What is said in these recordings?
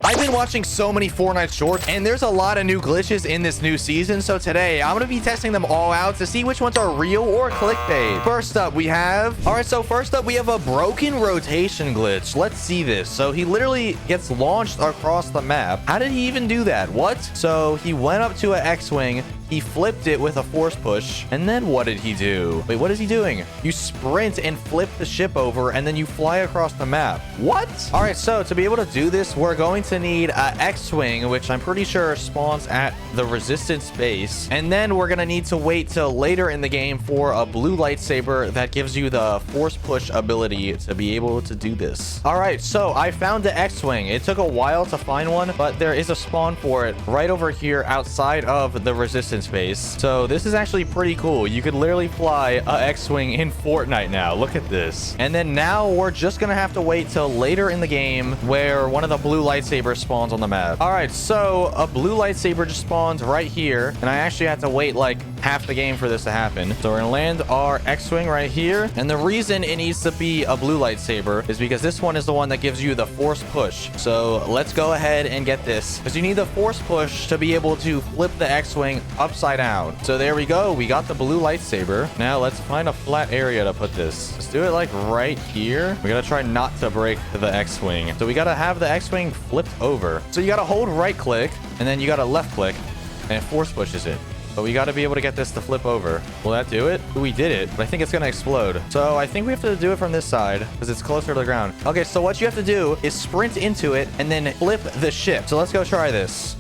I've been watching so many Fortnite shorts, and there's a lot of new glitches in this new season. So today, I'm going to be testing them all out to see which ones are real or clickbait. First up, we have... All right, so first up, we have a broken rotation glitch. Let's see this. So he literally gets launched across the map. How did he even do that? What? So he went up to an X-Wing. He flipped it with a force push. And then what did he do? Wait, what is he doing? You sprint and flip the ship over, and then you fly across the map. What? All right, so to be able to do this, we're going to need an X-Wing, which I'm pretty sure spawns at the resistance base. And then we're going to need to wait till later in the game for a blue lightsaber that gives you the force push ability to be able to do this. All right, so I found the X-Wing. It took a while to find one, but there is a spawn for it right over here outside of the resistance space. So this is actually pretty cool. You could literally fly a X-Wing in Fortnite now. Look at this. And then now we're just gonna have to wait till later in the game where one of the blue lightsabers spawns on the map. All right, so a blue lightsaber just spawns right here, and I actually have to wait like half the game for this to happen. So we're gonna land our X-Wing right here, and the reason it needs to be a blue lightsaber is because this one is the one that gives you the force push. So let's go ahead and get this, because you need the force push to be able to flip the X-Wing upside down. So there we go. We got the blue lightsaber. Now let's find a flat area to put this. Let's do it like right here. We gotta try not to break the X-Wing. So we gotta have the X-Wing flipped over. So you gotta hold right click, and then you gotta left click, and it force pushes it. But we got to be able to get this to flip over. Will that do it? We did it, but I think it's going to explode. So I think we have to do it from this side because it's closer to the ground. Okay, so what you have to do is sprint into it and then flip the ship. So let's go try this.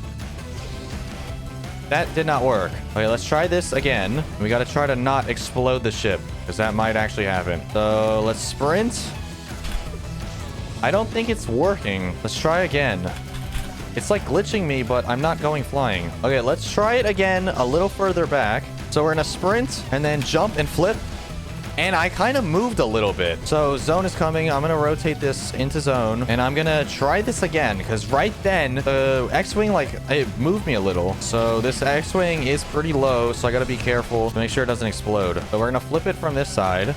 That did not work. Okay, let's try this again. We got to try to not explode the ship because that might actually happen. So let's sprint. I don't think it's working. Let's try again. It's like glitching me, but I'm not going flying. Okay, let's try it again a little further back. So we're in a sprint and then jump and flip. And I kind of moved a little bit. So zone is coming. I'm going to rotate this into zone. And I'm going to try this again. Because right then, the X-Wing, like, it moved me a little. So this X-Wing is pretty low. So I got to be careful to make sure it doesn't explode. So we're going to flip it from this side.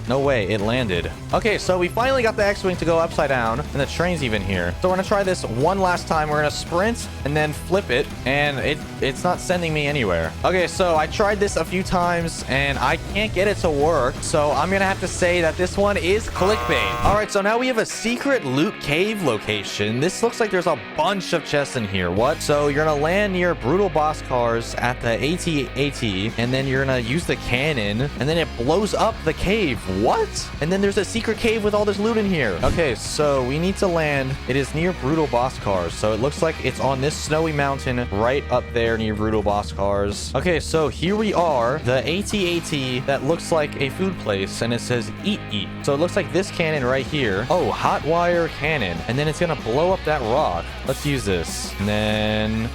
No way, it landed. Okay, so we finally got the X-Wing to go upside down, and the train's even here. So we're gonna try this one last time. We're gonna sprint and then flip it, and it's not sending me anywhere. Okay, so I tried this a few times, and I can't get it to work. So I'm gonna have to say that this one is clickbait. All right, so now we have a secret loot cave location. This looks like there's a bunch of chests in here. What? So you're gonna land near brutal boss cars at the AT-AT, and then you're gonna use the cannon, and then it blows up the cave. What? And then there's a secret cave with all this loot in here. Okay, so we need to land. It is near brutal boss cars. So it looks like it's on this snowy mountain right up there near brutal boss cars. Okay, so here we are. The AT-AT that looks like a food place, and it says eat. So it looks like this cannon right here. Oh, hot wire cannon. And then it's gonna blow up that rock. Let's use this. And then...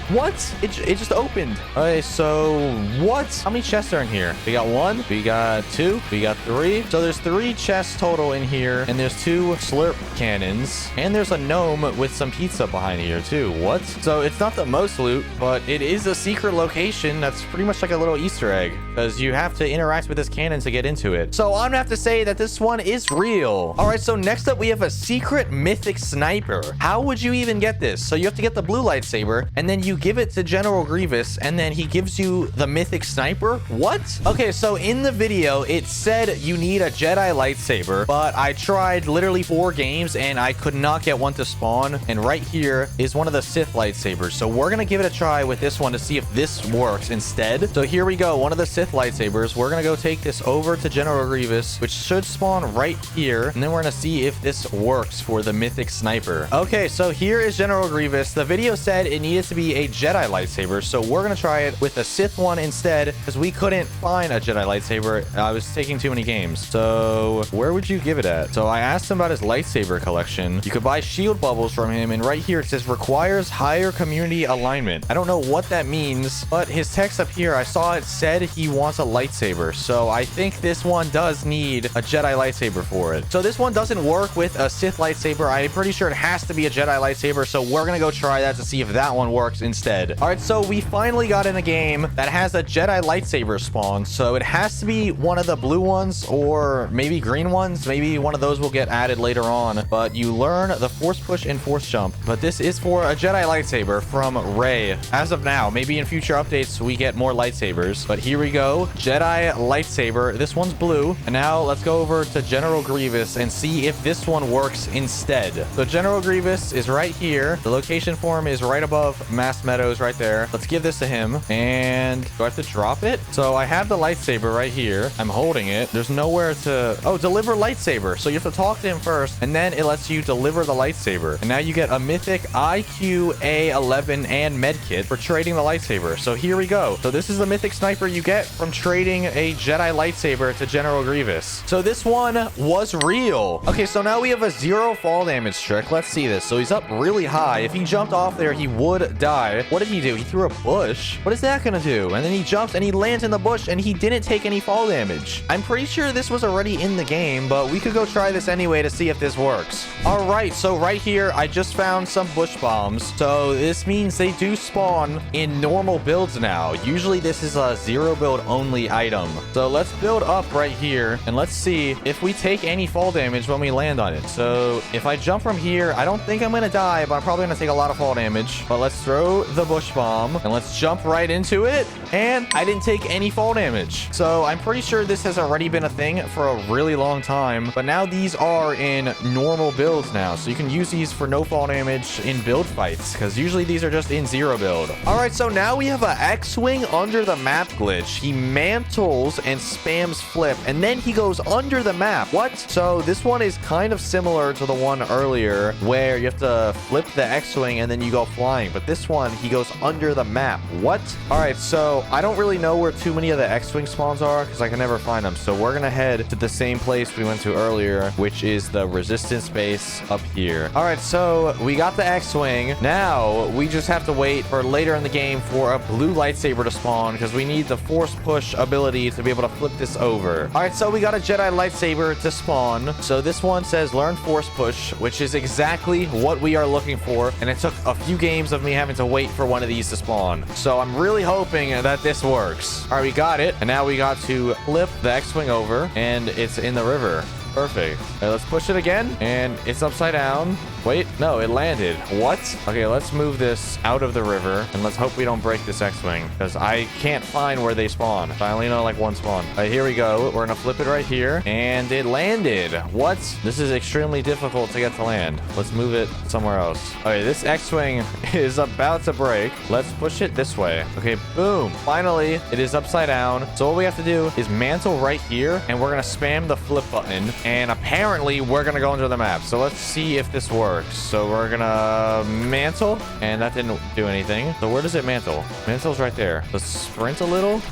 What? It just opened. Okay, so what? How many chests are in here? We got 1, we got 2, we got 3. So there's 3 chests total in here, and there's 2 slurp cannons, and there's a gnome with some pizza behind here too. What? So it's not the most loot, but it is a secret location that's pretty much like a little Easter egg, because you have to interact with this cannon to get into it. So I'm gonna have to say that this one is real. All right, so next up we have a secret mythic sniper. How would you even get this? So you have to get the blue lightsaber, and then you give it to General Grievous, and then he gives you the mythic sniper. What? Okay, so in the video it said you need a Jedi lightsaber, but I tried literally 4 games and I could not get one to spawn, and right here is one of the Sith lightsabers. So we're gonna give it a try with this one to see if this works instead. So here we go, one of the Sith lightsabers. We're gonna go take this over to General Grievous, which should spawn right here, and then we're gonna see if this works for the mythic sniper. Okay, so here is General Grievous. The video said it needed to be a Jedi lightsaber, so we're gonna try it with a Sith one instead, because we couldn't find a Jedi lightsaber. I was taking too many games. So where would you give it at? So I asked him about his lightsaber collection. You could buy shield bubbles from him, and right here it says requires higher community alignment. I don't know what that means, but his text up here, I saw it said he wants a lightsaber, so I think this one does need a Jedi lightsaber for it. So this one doesn't work with a Sith lightsaber. I'm pretty sure it has to be a Jedi lightsaber, so we're gonna go try that to see if that one works instead. instead. All right, so we finally got in a game that has a Jedi lightsaber spawn. So it has to be one of the blue ones or maybe green ones. Maybe one of those will get added later on. But you learn the force push and force jump. But this is for a Jedi lightsaber from Rey. As of now, maybe in future updates, we get more lightsabers. But here we go. Jedi lightsaber. This one's blue. And now let's go over to General Grievous and see if this one works instead. So General Grievous is right here. The location for him is right above Mass Meadows right there. Let's give this to him. And do I have to drop it? So I have the lightsaber right here. I'm holding it. There's nowhere to... Oh, deliver lightsaber. So you have to talk to him first, and then it lets you deliver the lightsaber. And now you get a mythic IQ A11 and medkit for trading the lightsaber. So here we go. So this is the mythic sniper you get from trading a Jedi lightsaber to General Grievous. So this one was real. Okay, so now we have a 0 fall damage trick. Let's see this. So he's up really high. If he jumped off there, he would die. What did he do? He threw a bush. What is that gonna do? And then he jumps and he lands in the bush and he didn't take any fall damage. I'm pretty sure this was already in the game, but we could go try this anyway to see if this works. All right, so right here, I just found some bush bombs. So this means they do spawn in normal builds now. Usually this is a 0 build only item. So let's build up right here and let's see if we take any fall damage when we land on it. So if I jump from here, I don't think I'm gonna die, but I'm probably gonna take a lot of fall damage. But let's throw the bush bomb and let's jump right into it. And I didn't take any fall damage. So I'm pretty sure this has already been a thing for a really long time, but now these are in normal builds now. So you can use these for no fall damage in build fights, because usually these are just in 0 build. All right, so now we have a X-Wing under the map glitch. He mantles and spams flip, and then he goes under the map. What? So this one is kind of similar to the one earlier where you have to flip the X-Wing and then you go flying, but this one, he goes under the map. What? All right, so I don't really know where too many of the X-Wing spawns are because I can never find them. So we're gonna head to the same place we went to earlier, which is the resistance base up here. All right, so we got the X-Wing. Now we just have to wait for later in the game for a blue lightsaber to spawn because we need the force push ability to be able to flip this over. All right, so we got a Jedi lightsaber to spawn. So this one says learn force push, which is exactly what we are looking for. And it took a few games of me having to wait for one of these to spawn. So I'm really hoping that this works. All right, we got it. And now we got to flip the X-Wing over and it's in the river. Perfect. Okay, let's push it again and it's upside down. Wait, no, it landed. What? Okay, let's move this out of the river and let's hope we don't break this X-Wing because I can't find where they spawn. I only know like one spawn. All right, here we go. We're gonna flip it right here and it landed. What? This is extremely difficult to get to land. Let's move it somewhere else. Okay, this X-Wing is about to break. Let's push it this way. Okay, boom. Finally, it is upside down. So what we have to do is mantle right here and we're gonna spam the flip button and apparently we're gonna go under the map. So let's see if this works. So we're gonna mantle and that didn't do anything. So where does it mantle? Mantle's right there. Let's sprint a little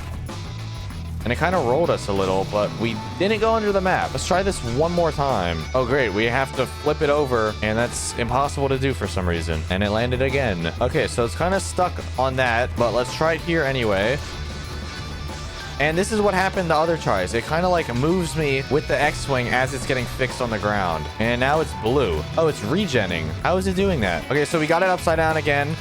and it kind of rolled us a little, but we didn't go under the map. Let's try this one more time. Oh great, we have to flip it over and that's impossible to do for some reason, and it landed again. Okay, so it's kind of stuck on that, but let's try it here anyway. And this is what happened the other tries. It kind of like moves me with the X-Wing as it's getting fixed on the ground. And now it's blue. Oh, it's regenning. How is it doing that? Okay, so we got it upside down again.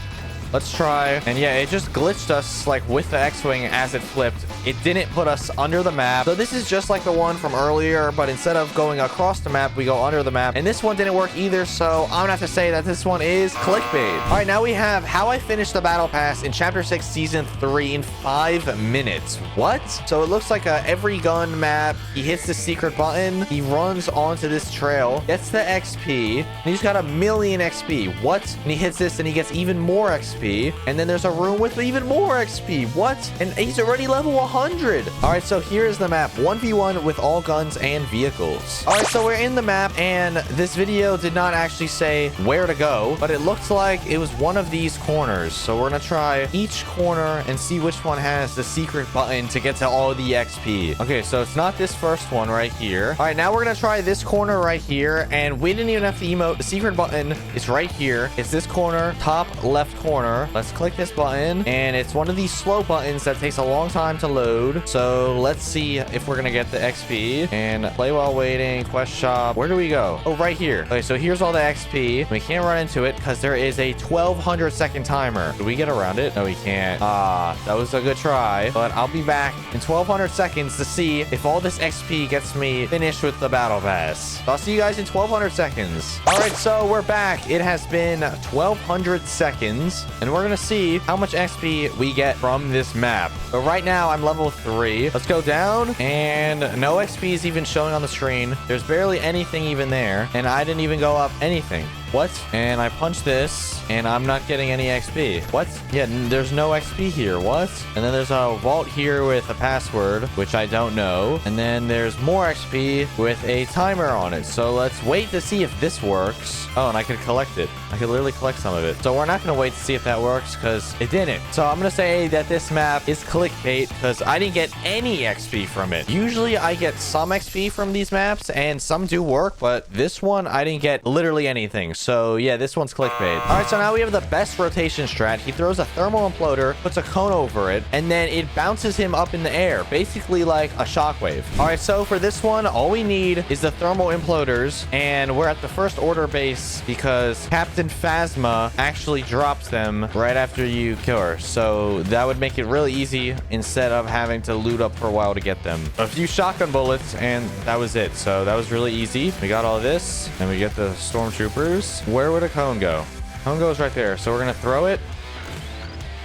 Let's try. And yeah, it just glitched us like with the X-Wing as it flipped. It didn't put us under the map. So this is just like the one from earlier, but instead of going across the map, we go under the map. And this one didn't work either, so I'm gonna have to say that this one is clickbait. All right, now we have how I finished the battle pass in Chapter 6, Season 3 in 5 minutes. What? So it looks like every gun map. He hits the secret button. He runs onto this trail, gets the XP, and he's got 1,000,000 XP. What? And he hits this and he gets even more XP. And then there's a room with even more XP. What? And he's already level 100. All right, so here's the map. 1v1 with all guns and vehicles. All right, so we're in the map, and this video did not actually say where to go, but it looks like it was one of these corners. So we're gonna try each corner and see which one has the secret button to get to all the XP. Okay, so it's not this first one right here. All right, now we're gonna try this corner right here, and we didn't even have to emote. The secret button is right here. It's this corner, top left corner. timer. Let's click this button, and it's one of these slow buttons that takes a long time to load. So let's see if we're gonna get the XP. And play while waiting, quest shop. Where do we go? Oh, right here. Okay, so here's all the XP. We can't run into it because there is a 1200 second timer. Do we get around it? No, we can't. That was a good try, but I'll be back in 1200 seconds to see if all this XP gets me finished with the battle pass. I'll see you guys in 1200 seconds. All right, so we're back. It has been 1200 seconds, and we're gonna see how much XP we get from this map. But right now I'm level 3. Let's go down, and no XP is even showing on the screen. There's barely anything even there, and I didn't even go up anything. What? And I punch this, and I'm not getting any XP. What? Yeah, there's no XP here. What? And then there's a vault here with a password, which I don't know. And then there's more XP with a timer on it. So let's wait to see if this works. Oh, and I could collect it. I could literally collect some of it. So we're not going to wait to see if that works because it didn't. So I'm going to say that this map is clickbait because I didn't get any XP from it. Usually I get some XP from these maps, and some do work, but this one I didn't get literally anything. So yeah, this one's clickbait. All right, so now we have the best rotation strat. He throws a thermal imploder, puts a cone over it, and then it bounces him up in the air, basically like a shockwave. All right, so for this one, all we need is the thermal imploders, and we're at the first order base because Captain Phasma actually drops them right after you kill her. So that would make it really easy instead of having to loot up for a while to get them. A few shotgun bullets, and that was it. So that was really easy. We got all this, and we get the stormtroopers. Where would a cone go? Cone goes right there. So we're going to throw it.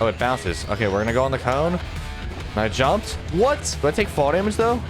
Oh, it bounces. Okay, we're going to go on the cone. And I jumped. What? Do I take fall damage, though?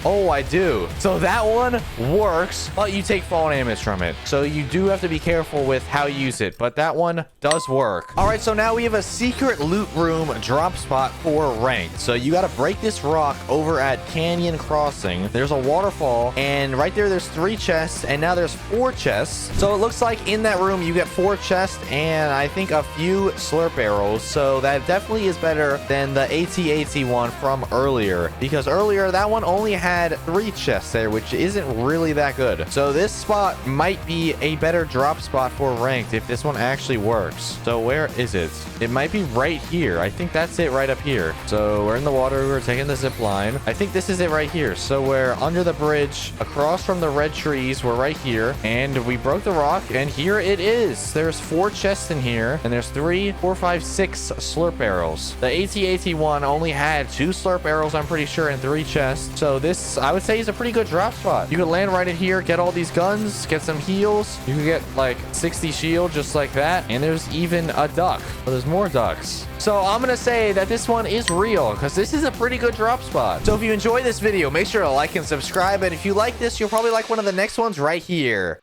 Oh, I do. So that one works, but you take fall damage from it. So you do have to be careful with how you use it, but that one does work. All right, so now we have a secret loot room drop spot for ranked. So you got to break this rock over at Canyon Crossing. There's a waterfall, and right there's 3 chests, and now there's 4 chests. So it looks like in that room you get 4 chests and I think a few slurp arrows. So that definitely is better than the AT-AT one from earlier, because earlier that one only had 3 chests there, which isn't really that good. So this spot might be a better drop spot for ranked if this one actually works. So where is it? It might be right here. I think that's it right up here. So we're in the water. We're taking the zip line. I think this is it right here. So we're under the bridge across from the red trees. We're right here, and we broke the rock, and here it is. There's 4 chests in here, and there's 3, 4, 5, 6 slurp arrows. The AT-AT one only had 2 slurp arrows, I'm pretty sure, and 3 chests. So this, I would say, is a pretty good drop spot. You could land right in here, get all these guns, get some heals. You could get like 60 shield just like that. And there's even a duck. Oh, there's more ducks. So I'm going to say that this one is real because this is a pretty good drop spot. So if you enjoyed this video, make sure to like and subscribe. And if you like this, you'll probably like one of the next ones right here.